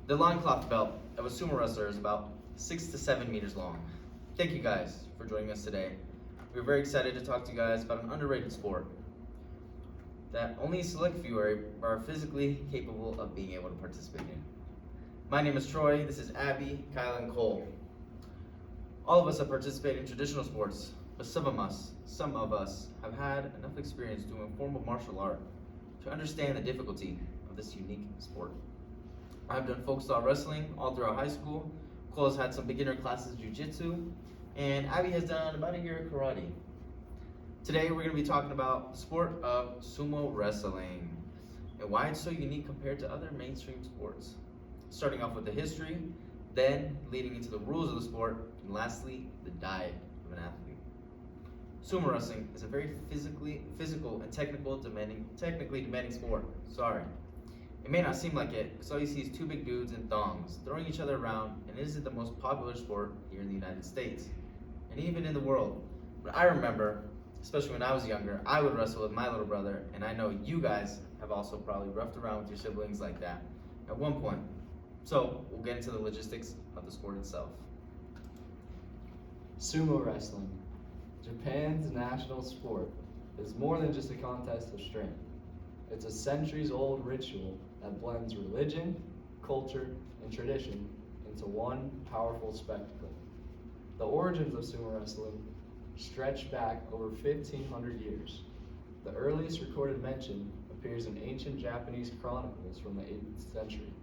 The loincloth belt of a sumo wrestler is about 6 to 7 meters long. Thank you guys for joining us today. We're very excited to talk to you guys about an underrated sport that only a select few are physically capable of being able to participate in. My name is Troy, this is Abby, Kyle, and Cole. All of us have participated in traditional sports, but some of us have had enough experience doing formal martial art to understand the difficulty of this unique sport. I've done folk style wrestling all throughout high school. Cole has had some beginner classes of jiu-jitsu, and Abby has done about a year of karate. Today we're going to be talking about the sport of sumo wrestling and why it's so unique compared to other mainstream sports. Starting off with the history, then leading into the rules of the sport, and lastly, the diet of an athlete. Sumo wrestling is a very physical and technically demanding sport. It may not seem like it, because all you see is two big dudes in thongs throwing each other around, and it isn't the most popular sport here in the United States, and even in the world. But I remember, especially when I was younger, I would wrestle with my little brother, and I know you guys have also probably roughed around with your siblings like that at one point. So we'll get into the logistics of the sport itself. Sumo wrestling, Japan's national sport, is more than just a contest of strength. It's a centuries-old ritual that blends religion, culture, and tradition into one powerful spectacle. The origins of sumo wrestling stretch back over 1,500 years. The earliest recorded mention appears in ancient Japanese chronicles from the 8th century,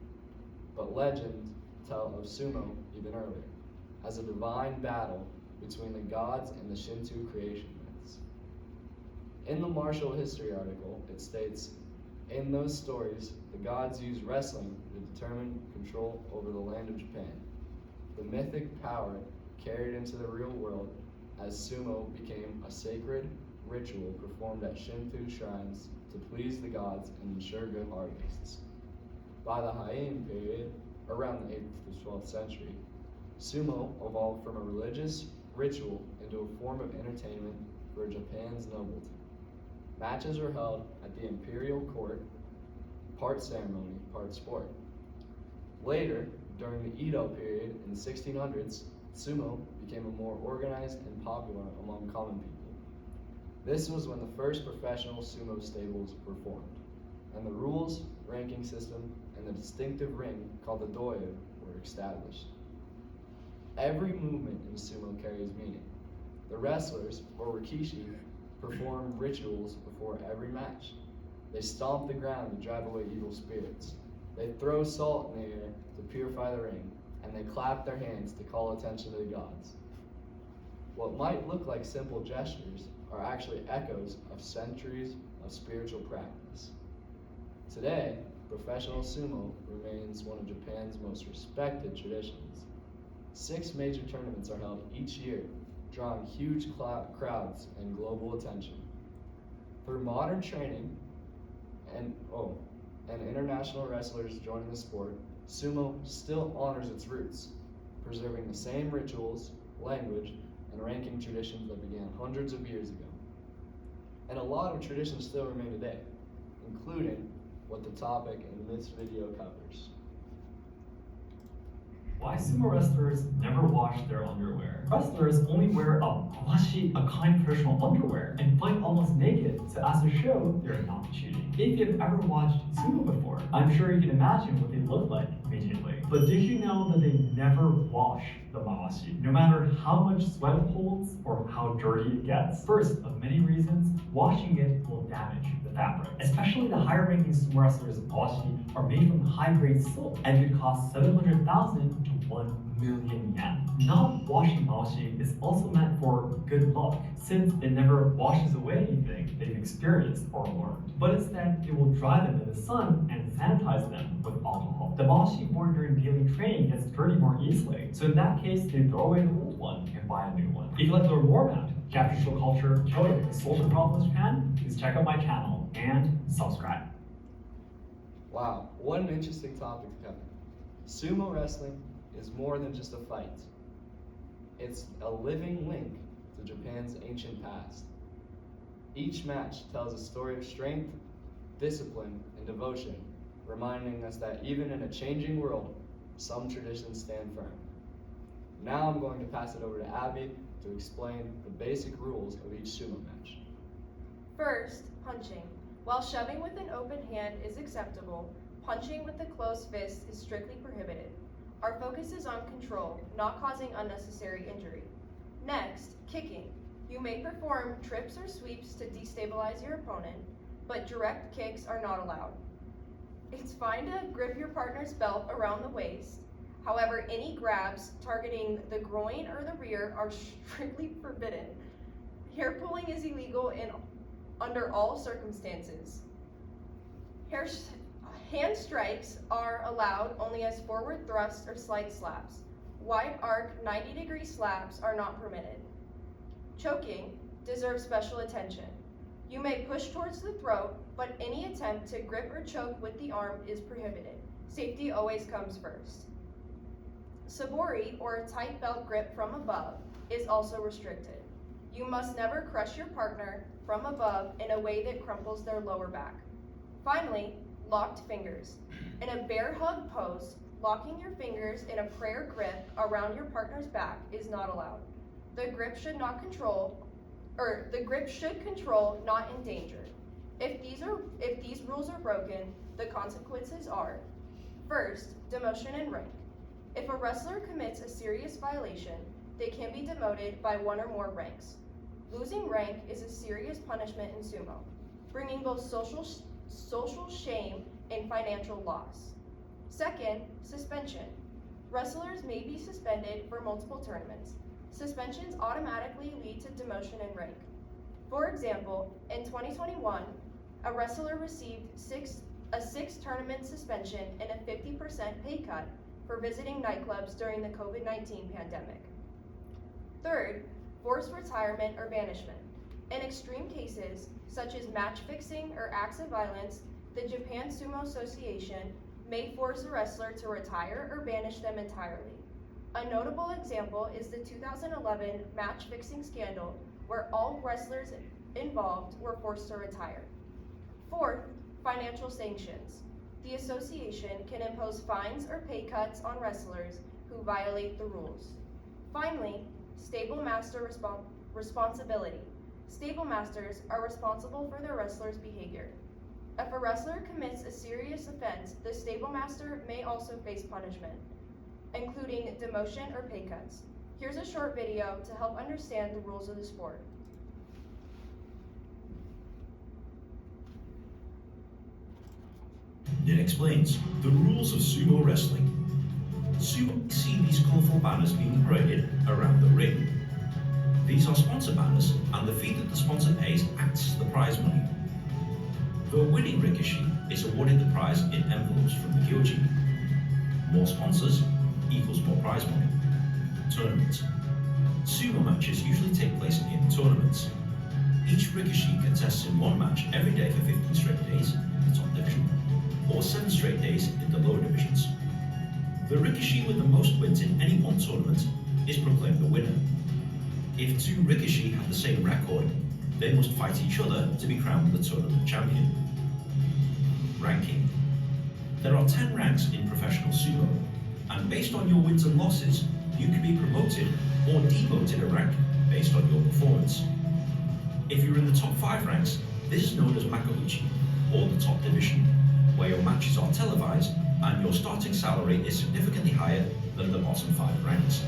but legends tell of sumo even earlier, as a divine battle between the gods and the Shinto creation myths. In the martial history article, it states, in those stories, the gods used wrestling to determine control over the land of Japan. The mythic power carried into the real world as sumo became a sacred ritual performed at Shinto shrines to please the gods and ensure good harvests. By the Heian period, around the 8th to 12th century, sumo evolved from a religious ritual into a form of entertainment for Japan's nobility. Matches were held at the imperial court, part ceremony, part sport. Later, during the Edo period in the 1600s, sumo became a more organized and popular among common people. This was when the first professional sumo stables were formed, and the rules, ranking system, and the distinctive ring called the doyo were established. Every movement in sumo carries meaning. The wrestlers, or rikishi, perform rituals before every match. They stomp the ground to drive away evil spirits. They throw salt in the air to purify the ring, and they clap their hands to call attention to the gods. What might look like simple gestures are actually echoes of centuries of spiritual practice. Today, professional sumo remains one of Japan's most respected traditions. 6 major tournaments are held each year, drawing huge crowds and global attention. Through modern training and international wrestlers joining the sport, sumo still honors its roots, preserving the same rituals, language, and ranking traditions that began hundreds of years ago. And a lot of traditions still remain today, including what the topic in this video covers. Why sumo wrestlers never wash their underwear. Wrestlers only wear a mawashi, a kind of traditional underwear, and fight almost naked, so as to show they're not cheating. If you've ever watched sumo before, I'm sure you can imagine what they look like immediately. But did you know that they never wash the mawashi, no matter how much sweat it holds or how dirty it gets? First, of many reasons, washing it will damage the fabric. Especially the higher ranking sumo wrestlers' mawashi are made from high-grade silk and could cost 700,000 to 1 million yen. Not washing mawashi is also meant for good luck, since it never washes away anything they've experienced or learned, but instead it will dry them in the sun and sanitize them with alcohol. The mawashi worn during daily training gets dirty more easily, so in that case they throw away the old one and buy a new one. If you'd like to learn more about Japanese social culture, Kyoto, the social problems of Japan, please check out my channel and subscribe. Wow, what an interesting topic to cover. Sumo wrestling is more than just a fight. It's a living link to Japan's ancient past. Each match tells a story of strength, discipline, and devotion, reminding us that even in a changing world, some traditions stand firm. Now I'm going to pass it over to Abby to explain the basic rules of each sumo match. First, punching. While shoving with an open hand is acceptable, punching with a closed fist is strictly prohibited. Our focus is on control, not causing unnecessary injury. Next, kicking. You may perform trips or sweeps to destabilize your opponent, but direct kicks are not allowed. It's fine to grip your partner's belt around the waist. However, any grabs targeting the groin or the rear are strictly forbidden. Hair pulling is illegal under all circumstances. Hand strikes are allowed only as forward thrusts or slight slaps. Wide arc 90-degree slaps are not permitted. Choking deserves special attention. You may push towards the throat, but any attempt to grip or choke with the arm is prohibited. Safety always comes first. Sabori, or a tight belt grip from above, is also restricted. You must never crush your partner from above in a way that crumples their lower back. Finally, locked fingers. In a bear hug pose, locking your fingers in a prayer grip around your partner's back is not allowed. The grip should control, not endanger. If these rules are broken, the consequences are: first, demotion in rank. If a wrestler commits a serious violation, they can be demoted by one or more ranks. Losing rank is a serious punishment in sumo, bringing both social shame and financial loss. Second, suspension. Wrestlers may be suspended for multiple tournaments. Suspensions automatically lead to demotion in rank. For example, in 2021, a wrestler received a 6-tournament suspension and a 50% pay cut for visiting nightclubs during the COVID-19 pandemic. Third, forced retirement or banishment. In extreme cases, such as match fixing or acts of violence, the Japan Sumo Association may force a wrestler to retire or banish them entirely. A notable example is the 2011 match fixing scandal, where all wrestlers involved were forced to retire. Fourth, financial sanctions. The association can impose fines or pay cuts on wrestlers who violate the rules. Finally, stable master responsibility. Stable masters are responsible for their wrestlers' behavior. If a wrestler commits a serious offense, the stable master may also face punishment, including demotion or pay cuts. Here's a short video to help understand the rules of the sport. It explains the rules of sumo wrestling. Sumo see these colourful banners being paraded around the ring. These are sponsor banners, and the fee that the sponsor pays acts as the prize money. The winning rikishi is awarded the prize in envelopes from the kyoji. More sponsors equals more prize money. Tournament. Sumo matches usually take place in tournaments. Each rikishi contests in one match every day for 15 straight days in the top division, or 7 straight days in the lower divisions. The rikishi with the most wins in any one tournament is proclaimed the winner. If 2 rikishi have the same record, they must fight each other to be crowned the tournament champion. Ranking. There are 10 ranks in professional sumo, and based on your wins and losses, you can be promoted or demoted a rank based on your performance. If you're in the top 5 ranks, this is known as Makuuchi, or the top division, where your matches are televised and your starting salary is significantly higher than the bottom 5 ranks.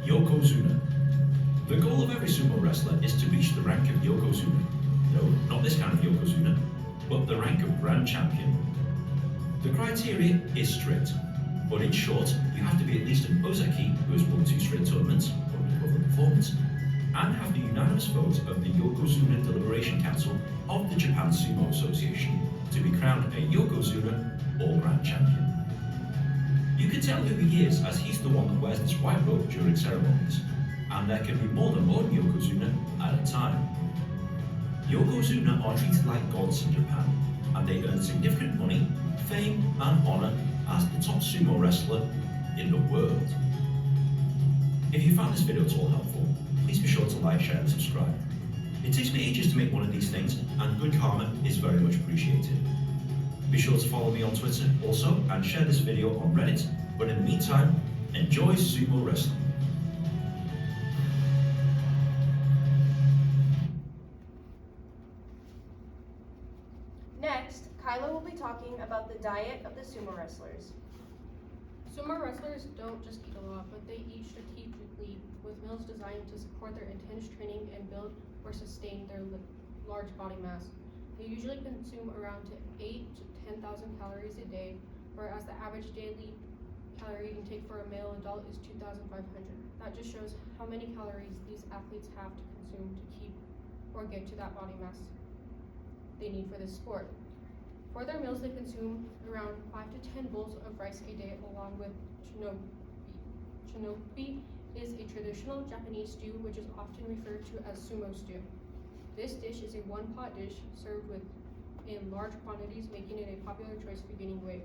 Yokozuna. The goal of every sumo wrestler is to reach the rank of Yokozuna. No, not this kind of Yokozuna, but the rank of Grand Champion. The criteria is strict, but in short, you have to be at least an Ozeki who has won 2 straight tournaments or an equivalent performance, and have the unanimous vote of the Yokozuna Deliberation Council of the Japan Sumo Association to be crowned a Yokozuna or Grand Champion. You can tell who he is as he's the one that wears this white robe during ceremonies, and there can be more than one Yokozuna at a time. Yokozuna are treated like gods in Japan, and they earn significant money, fame, and honour as the top sumo wrestler in the world. If you found this video at all helpful, please be sure to like, share, and subscribe. It takes me ages to make one of these things, and good karma is very much appreciated. Be sure to follow me on Twitter also and share this video on Reddit. But in the meantime, enjoy sumo wrestling. Next, Kyla will be talking about the diet of the sumo wrestlers. Sumo wrestlers don't just eat a lot, but they eat strategically with meals designed to support their intense training and build or sustain their large body mass. They usually consume around 8 to 10,000 calories a day, whereas the average daily calorie intake for a male adult is 2,500. That just shows how many calories these athletes have to consume to keep or get to that body mass they need for this sport. For their meals, they consume around 5 to 10 bowls of rice a day along with chinobi. Chinobi is a traditional Japanese stew which is often referred to as sumo stew. This dish is a one-pot dish served in large quantities, making it a popular choice for gaining weight.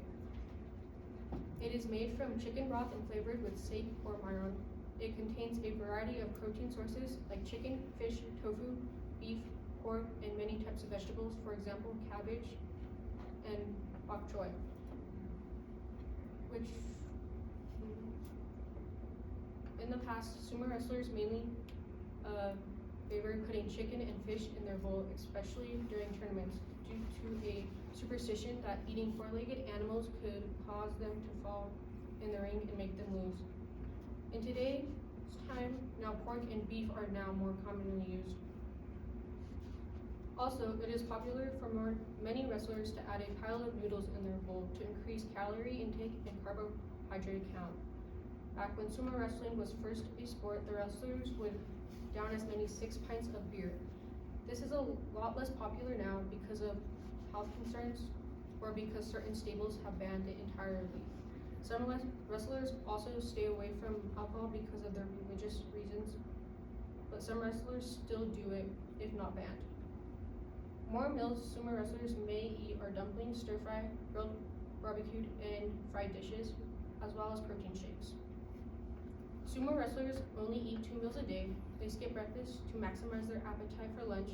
It is made from chicken broth and flavored with sake or mirin. It contains a variety of protein sources like chicken, fish, tofu, beef, pork, and many types of vegetables, for example, cabbage and bok choy, which in the past, sumo wrestlers mainly favored putting chicken and fish in their bowl, especially during tournaments, due to a superstition that eating four-legged animals could cause them to fall in the ring and make them lose. In today's time, now pork and beef are now more commonly used. Also, it is popular for many wrestlers to add a pile of noodles in their bowl to increase calorie intake and carbohydrate count. Back when sumo wrestling was first a sport, the wrestlers would down as many 6 pints of beer. This is a lot less popular now because of health concerns or because certain stables have banned it entirely. Some wrestlers also stay away from alcohol because of their religious reasons, but some wrestlers still do it if not banned. More meals sumo wrestlers may eat are dumplings, stir-fry, grilled, barbecued, and fried dishes, as well as protein shakes. Sumo wrestlers only eat 2 meals a day. They skip breakfast to maximize their appetite for lunch.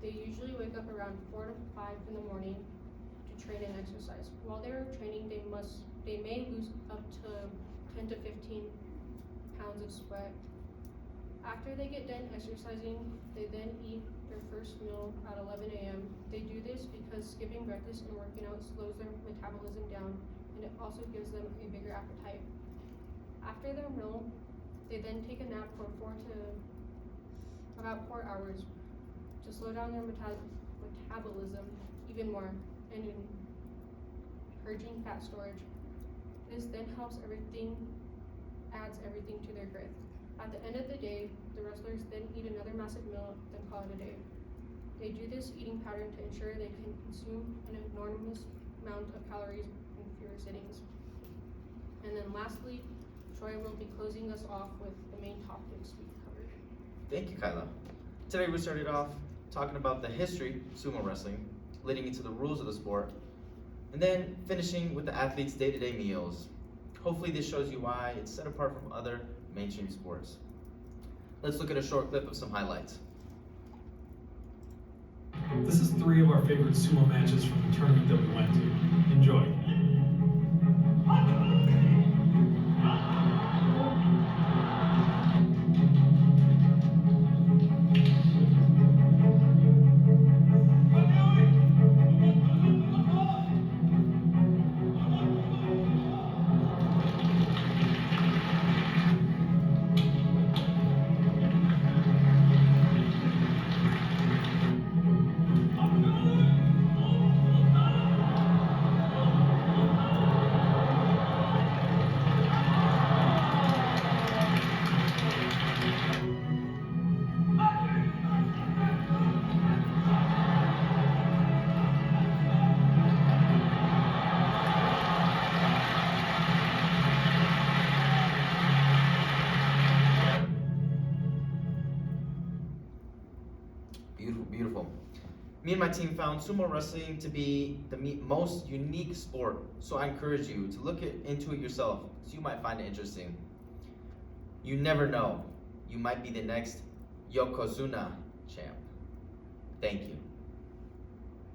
They usually wake up around 4 to 5 in the morning to train and exercise. While they are training, they may lose up to 10 to 15 pounds of sweat. After they get done exercising, they then eat their first meal at 11 a.m. They do this because skipping breakfast and working out slows their metabolism down, and it also gives them a bigger appetite. After their meal, they then take a nap for about 4 hours to slow down their metabolism even more and encouraging fat storage. This then adds everything to their growth. At the end of the day, the wrestlers then eat another massive meal, then call it a day. They do this eating pattern to ensure they can consume an enormous amount of calories in fewer sittings. And then lastly, Troy will be closing us off with the main topics we covered. Thank you, Kyla. Today we started off talking about the history of sumo wrestling, leading into the rules of the sport, and then finishing with the athletes' day-to-day meals. Hopefully this shows you why it's set apart from other mainstream sports. Let's look at a short clip of some highlights. This is 3 of our favorite sumo matches from the tournament that we went to. Enjoy. Beautiful, beautiful. Me and my team found sumo wrestling to be the most unique sport, so I encourage you to look into it yourself, so you might find it interesting. You never know, you might be the next Yokozuna champ. Thank you.